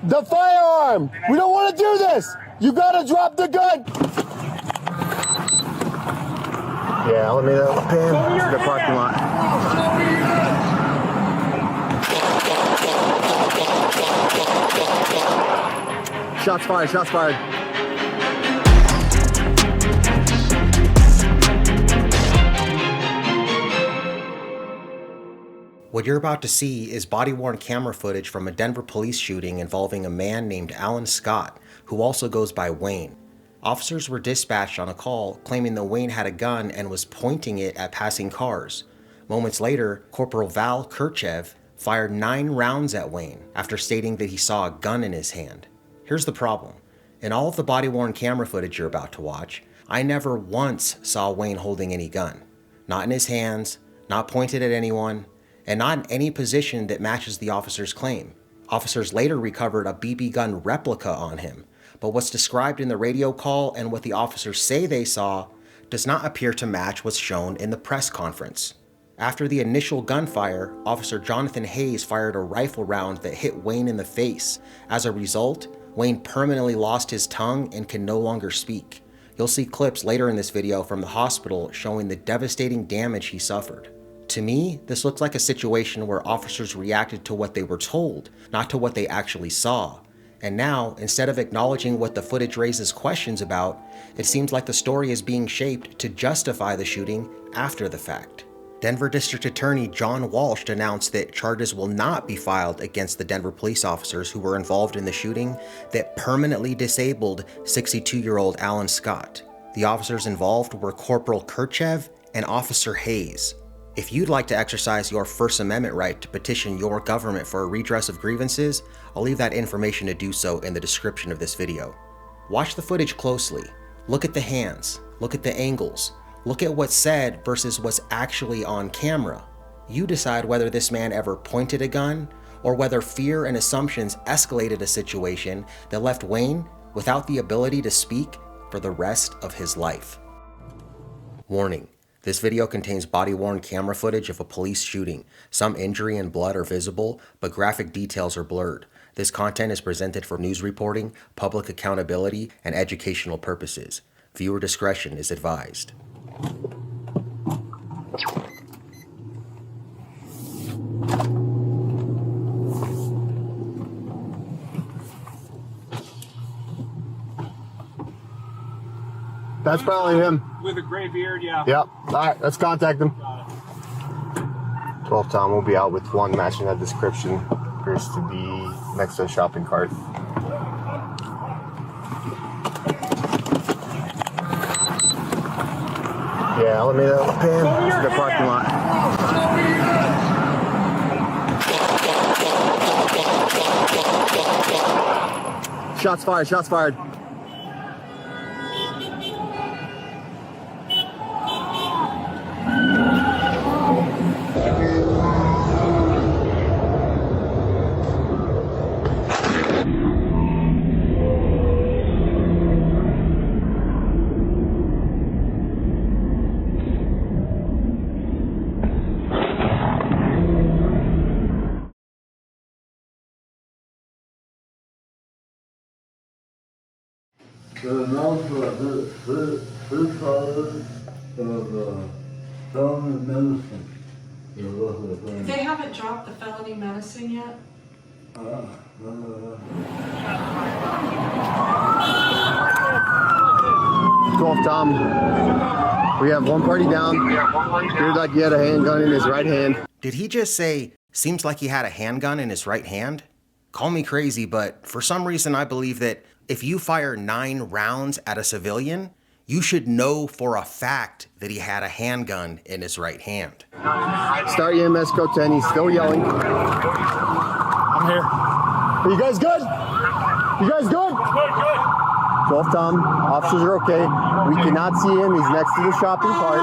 the firearm. We don't want to do this. You gotta drop the gun. Yeah, let me pan to the parking lot. Shots fired, shots fired. What you're about to see is body-worn camera footage from a Denver police shooting involving a man named Alan Scott, who also goes by Wayne. Officers were dispatched on a call claiming that Wayne had a gun and was pointing it at passing cars. Moments later, Corporal Val Kirchev fired 9 rounds at Wayne after stating that he saw a gun in his hand. Here's the problem. In all of the body-worn camera footage you're about to watch, I never once saw Wayne holding any gun. Not in his hands, not pointed at anyone, and not in any position that matches the officer's claim. Officers later recovered a BB gun replica on him, but what's described in the radio call and what the officers say they saw does not appear to match what's shown in the press conference. After the initial gunfire, Officer Jonathan Hayes fired a rifle round that hit Wayne in the face. As a result, Wayne permanently lost his tongue and can no longer speak. You'll see clips later in this video from the hospital showing the devastating damage he suffered. To me, this looks like a situation where officers reacted to what they were told, not to what they actually saw. And now, instead of acknowledging what the footage raises questions about, it seems like the story is being shaped to justify the shooting after the fact. Denver District Attorney John Walsh announced that charges will not be filed against the Denver police officers who were involved in the shooting that permanently disabled 62-year-old Alan Scott. The officers involved were Corporal Kirchev and Officer Hayes. If you'd like to exercise your First Amendment right to petition your government for a redress of grievances, I'll leave that information to do so in the description of this video. Watch the footage closely. Look at the hands. Look at the angles. Look at what's said versus what's actually on camera. You decide whether this man ever pointed a gun or whether fear and assumptions escalated a situation that left Wayne without the ability to speak for the rest of his life. Warning. This video contains body-worn camera footage of a police shooting. Some injury and blood are visible, but graphic details are blurred. This content is presented for news reporting, public accountability, and educational purposes. Viewer discretion is advised. That's probably him. With a gray beard, yeah. Yep. All right, let's contact him. 12 Tom will be out with one matching that description. Appears to be next to a shopping cart. Yeah, let me pan to the parking lot. Shots fired, shots fired. The announcement this father of felony medicine is what they're saying. They haven't dropped the felony medicine yet? 12 Tom, we have one party down. Appeared like he had a handgun in his right hand. Did he just say, seems like he had a handgun in his right hand? Call me crazy, but for some reason I believe that if you fire 9 rounds at a civilian, you should know for a fact that he had a handgun in his right hand. Start EMS code 10, he's still yelling. I'm here. Are you guys good? You guys good? Good. 12 Tom, officers are okay. We cannot see him, he's next to the shopping cart.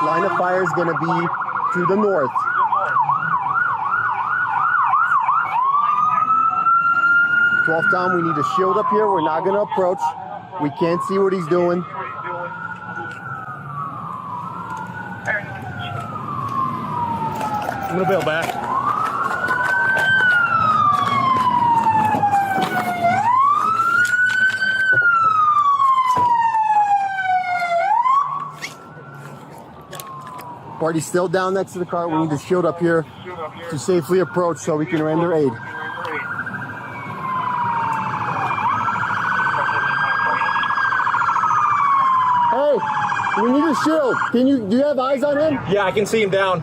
Line of fire is gonna be to the north. 12 Tom, we need a shield up here. We're not going to approach. We can't see what he's doing. I'm gonna bail back. Party's still down next to the car. We need the shield up here to safely approach so we can render aid. Hey, we need a shield. Do you have eyes on him? Yeah, I can see him down.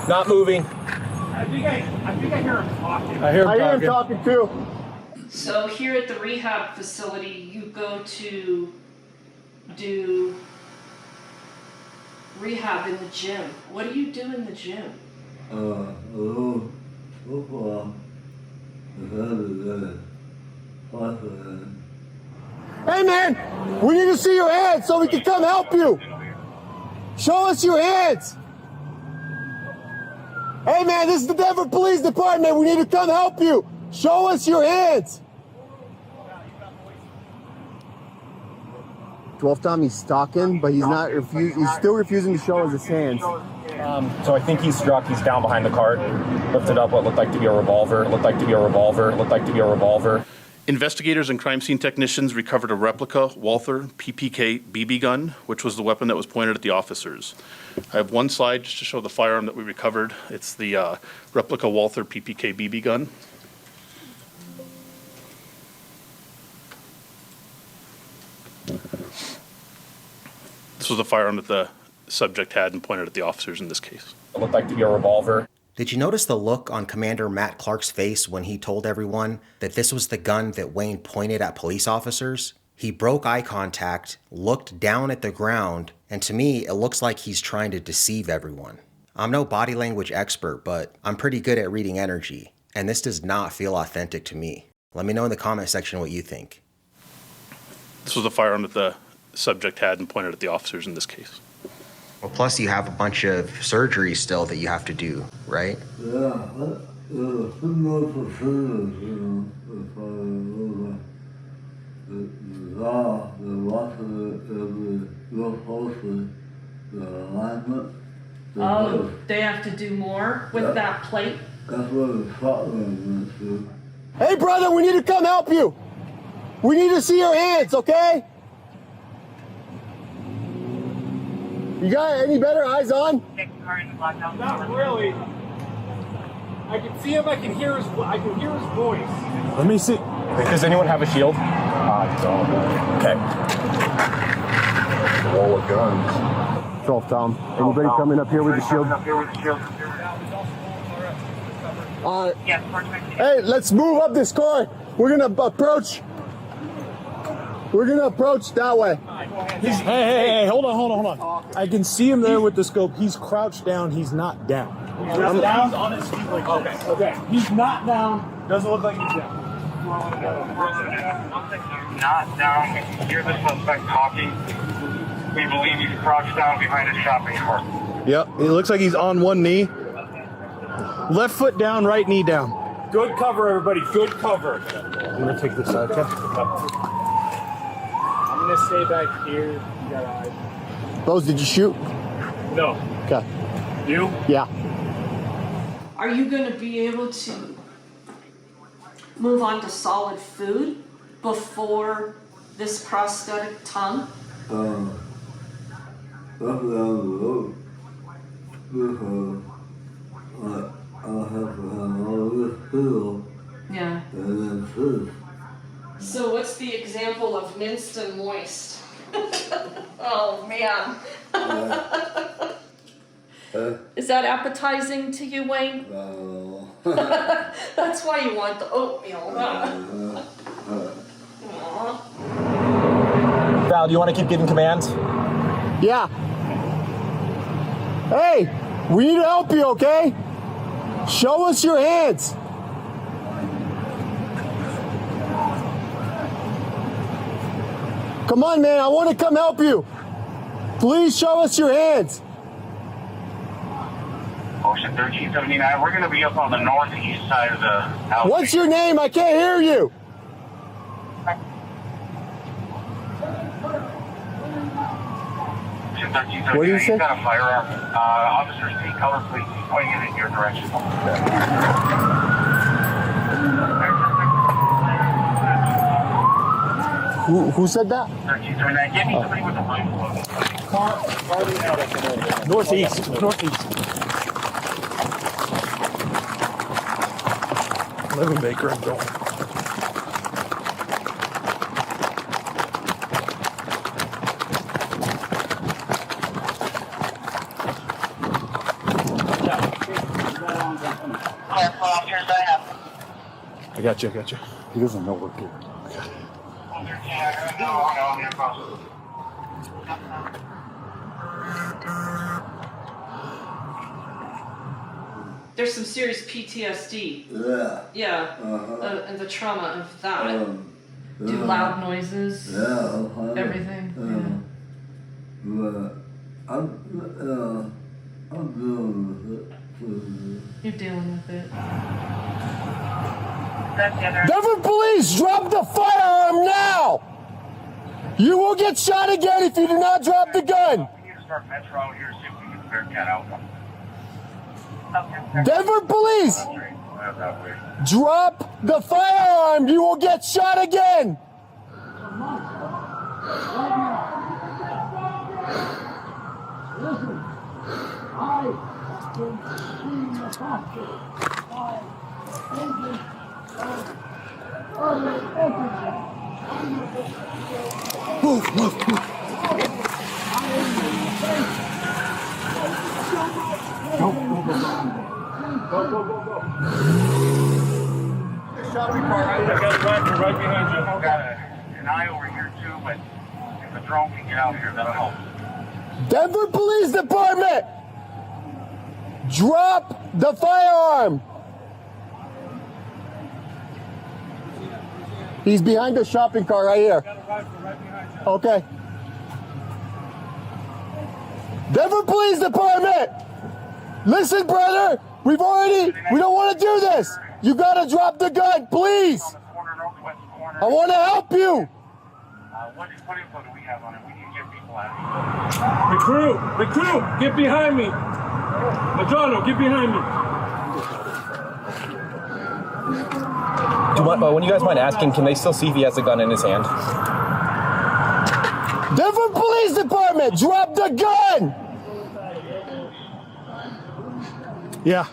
Not moving. I think I hear him talking. I hear him talking too. So here at the rehab facility, you go to do rehab in the gym. What do you do in the gym? Hey man, we need to see your hands so we can come help you. Show us your hands. Hey man, this is the Denver Police Department. We need to come help you. Show us your hands. 12 Tom, he's talking, but he's not. He's still refusing to show us his hands. So I think he's struck. He's down behind the cart. Lifted up what looked like to be a revolver. Looked like to be a revolver. Looked like to be a revolver. Investigators and crime scene technicians recovered a replica Walther PPK BB gun, which was the weapon that was pointed at the officers. I have one slide just to show the firearm that we recovered. It's the replica Walther PPK BB gun. This was the firearm that the subject had and pointed at the officers in this case. It looked like to be a revolver. Did you notice the look on Commander Matt Clark's face when he told everyone that this was the gun that Wayne pointed at police officers? He broke eye contact, looked down at the ground, and to me, it looks like he's trying to deceive everyone. I'm no body language expert, but I'm pretty good at reading energy, and this does not feel authentic to me. Let me know in the comment section what you think. This was the firearm that the subject had and pointed at the officers in this case. Well, plus you have a bunch of surgeries still that you have to do, right? Yeah, similar procedures, the alignment. Oh, they have to do more with that plate? That's what the shotgun is to. Hey brother, we need to come help you. We need to see your hands, okay? You got any better eyes on? Not really. I can see him. I can hear his voice. Let me see. Does anyone have a shield? I don't. Okay. Wall of guns. 12 Tom. Anybody coming up here with a shield? Hey, let's move up this car. We're gonna approach. We're gonna approach that way. Hey, hold on. I can see him there with the scope. He's crouched down. He's not down. He's down on his feet like this. Okay. He's not down. Doesn't look like he's down. Not down. We can hear the suspect talking. We believe he's crouched down behind a shopping cart. Yep, it looks like he's on one knee. Left foot down, right knee down. Good cover, everybody. Good cover. I'm gonna take this side, okay? I'm gonna stay back here. You got eyes. Bose, did you shoot? No. Okay. You? Yeah. Are you going to be able to move on to solid food before this prosthetic tongue? That's down the road. Because I have to have all this field Yeah. and then fish. So what's the example of minced and moist? Oh man. Is that appetizing to you, Wayne? That's why you want the oatmeal. Aw. Val, do you want to keep giving commands? Yeah. Hey, we need to help you, okay? Show us your hands. Come on, man, I want to come help you. Please show us your hands. Ocean 1379, we're going to be up on the northeast side of the house. What's your name? I can't hear you. Ocean 1379, What do you say? he's got a firearm. Officer C, color please. He's pointing it in your direction. Who said that? 1339. Get me somebody with a rifle. Northeast. Living Baker and Bill. I got you. He doesn't know we're here. There's some serious PTSD. Yeah. Yeah. And the trauma of that. Do loud noises. Everything. I'm dealing with it. You're dealing with it. Denver police, drop the firearm now! You will get shot again if you do not drop the gun! We need to start Metro out here, see if we can clear cat out. Denver police, drop the firearm! You will get shot again! Move. Go. Shopping cart right behind you. I've got an eye over here too, but if the drone can get out here, that'll help. Denver Police Department, drop the firearm! He's behind the shopping cart right here. Okay. Denver Police Department! Listen, brother! We don't want to do this! You gotta drop the gun, please! I want to help you! What info do we have on it? We need to get people out of here. Recruit, get behind me. Madonna, get behind me. When you guys mind asking, can they still see if he has a gun in his hand? Denver Police Department, drop the gun! Yeah.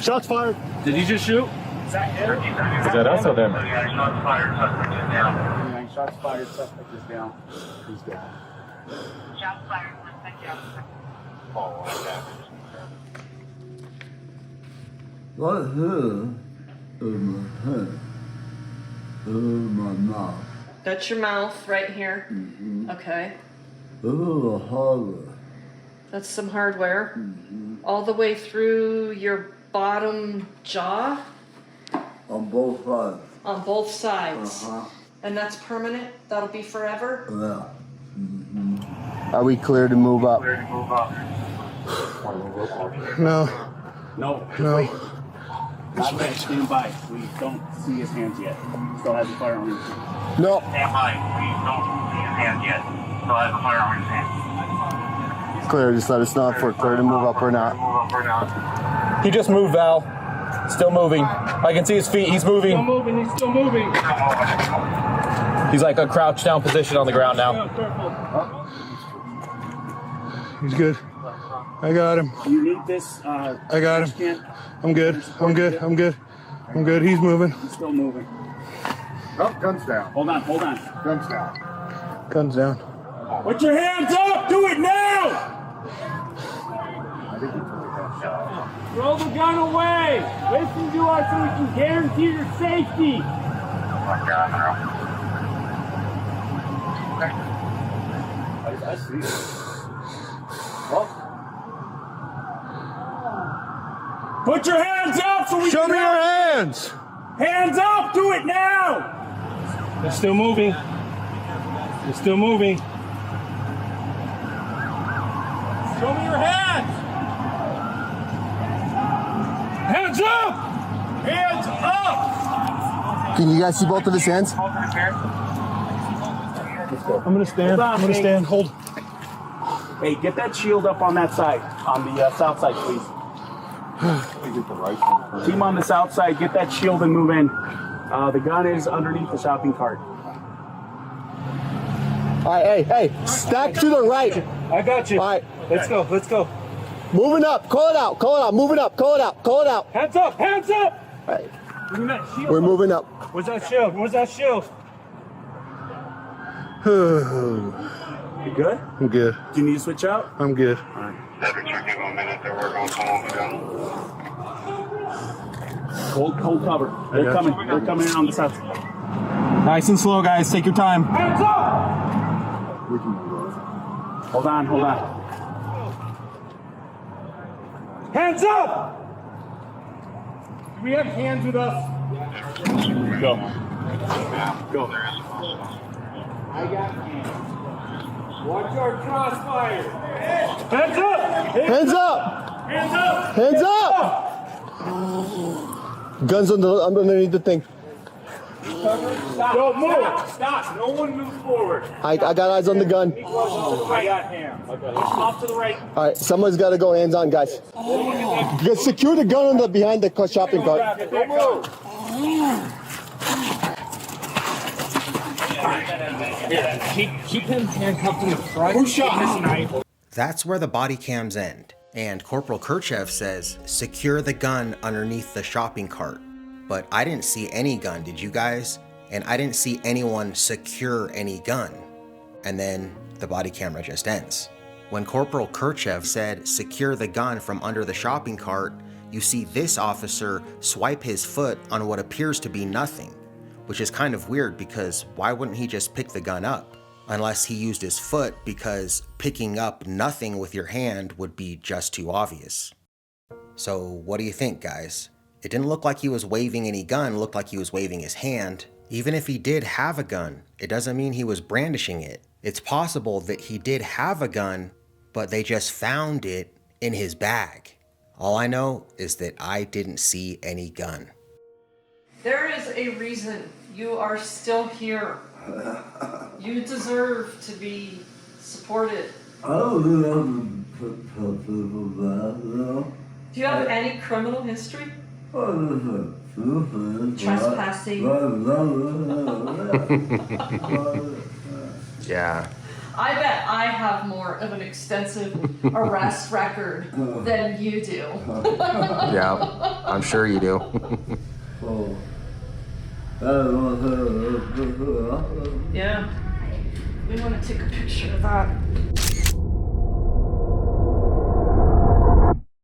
Shots fired. Did you just shoot? Is that us or them? Yeah, shots fired, suspect is down. Shots fired, suspect is down. He's down. Shots fired, suspect down. Right here is my head. This is my mouth. That's your mouth right here. Okay. This is the hardware. That's some hardware. All the way through your bottom jaw? On both sides. On both sides. And that's permanent? That'll be forever? Yeah. Are we clear to move up? Clear to move up. No. Not yet. Stand by. We don't see his hands yet. Still has the firearm in his hand. No. Stand by. We don't see his hands yet. Still has the firearm in his hand. Clear, just let us know if we're clear to move up or not. Move up or not. He just moved, Val. Still moving. I can see his feet. He's moving. He's still moving. He's like a crouched down position on the ground now. He's good. I got him. You need this. I got him. I'm good. He's moving. He's still moving. Oh, guns down. Hold on. Guns down. Guns down. Put your hands up! Do it now! Throw the gun away! Listen to us so we can guarantee your safety! I see it. Put your hands up so we Show can... me your hands! Hands up! Do it now! They're still moving. Show me your hands! Hands up! Hands up! Can you guys see both of his hands? I'm gonna stand. Hold. Hey, get that shield up on that side, on the south side, please. get the right one. Team on the south side, get that shield and move in. The gun is underneath the shopping cart. All right, hey, stack to the right. I got you. All right. Let's go, let's go. Moving up, call it out, moving up, call it out. Hands up, hands up! All right. Bring that shield We're up. moving up. Where's that shield? Where's that shield? You good? I'm good. Do you need to switch out? I'm good. Give them a minute. They're working on someone with a gun. Hold cover. They're coming. They're coming in on the south. Nice and slow, guys. Take your time. Hands up! We can move on. Hold on, hold on. Hands up! Do we have hands with us? Go. Go. I got hands. Watch our crossfire. Hands up! Hands up! Hands up! Hands up! Guns underneath the thing. Stop. Don't move. Stop. No one move forward. I got eyes on the gun. I got hands. Off to the right. All right, someone's got to go hands on, guys. Just secure the gun behind the shopping cart. Don't move. Keep him handcuffed in the front. Who shot? That's where the body cams end, and Corporal Kirchev says, secure the gun underneath the shopping cart. But I didn't see any gun, did you guys? And I didn't see anyone secure any gun. And then the body camera just ends. When Corporal Kirchev said, secure the gun from under the shopping cart, you see this officer swipe his foot on what appears to be nothing, which is kind of weird because why wouldn't he just pick the gun up? Unless he used his foot, because picking up nothing with your hand would be just too obvious. So what do you think, guys? It didn't look like he was waving any gun, it looked like he was waving his hand. Even if he did have a gun, it doesn't mean he was brandishing it. It's possible that he did have a gun, but they just found it in his bag. All I know is that I didn't see any gun. There is a reason you are still here. You deserve to be supported. Do you have any criminal history? Trespassing? Yeah. I bet I have more of an extensive arrest record than you do. Yeah, I'm sure you do. Yeah. We want to take a picture of that.